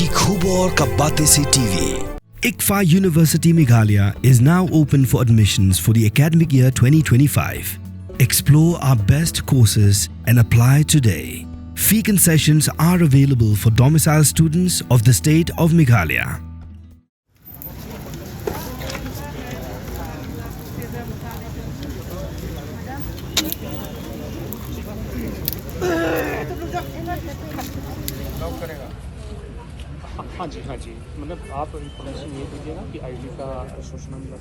की खूब और कब्बाते से TV. ICFA University Meghalaya is now open for admissions for the academic year 2025. Explore our best courses and apply today. Fee concessions are available for domicile students of the state of Meghalaya. हाँ जी मतलब आप इन्फॉर्मेशन ये दीजिएगा कि आईडी का social number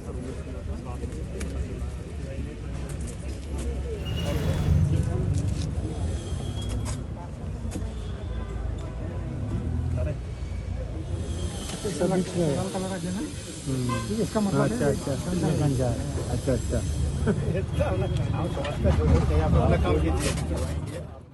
इसका मतलब गंजा अच्छा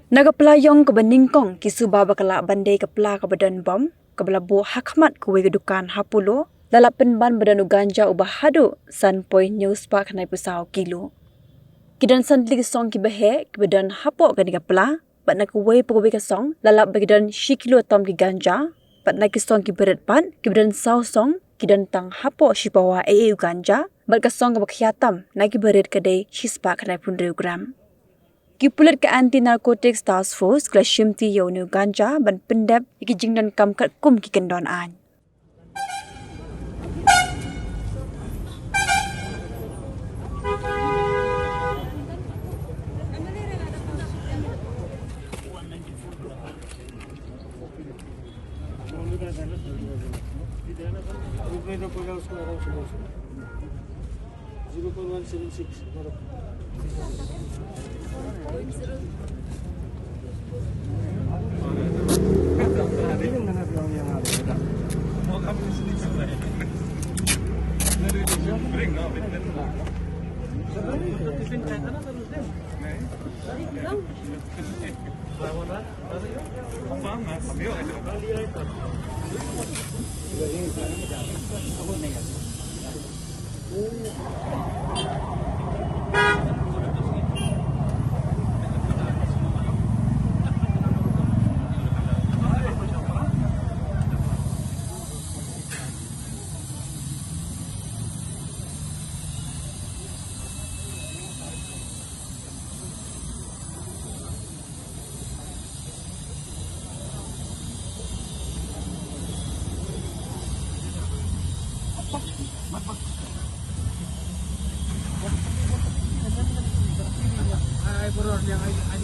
Nagaplayong kebeningkong ki Suba bakala bandai kepla ke badan bom kebala bo hakmat kuwe kedukan Polo lalapen ban badan Ganja ubah hadu san point news pak nai pusau kilo kidan san lig song ki behe ke badan hapo kan kepla bat na kuwe kuwe ke song lalap bagidan shikilo tom ki Ganja bat na ki song ki berat pan ki badan sau song kidan tang hapo shipawa Ganja bat ka song ke bakhiatam na ki berat kedai shispa kanai pun gram Kipulat ke Anti-Narcotics Task Force Klashimti Yonu Ganja ban pendap iki jingdan kam kat kum ki kendon an. Ay,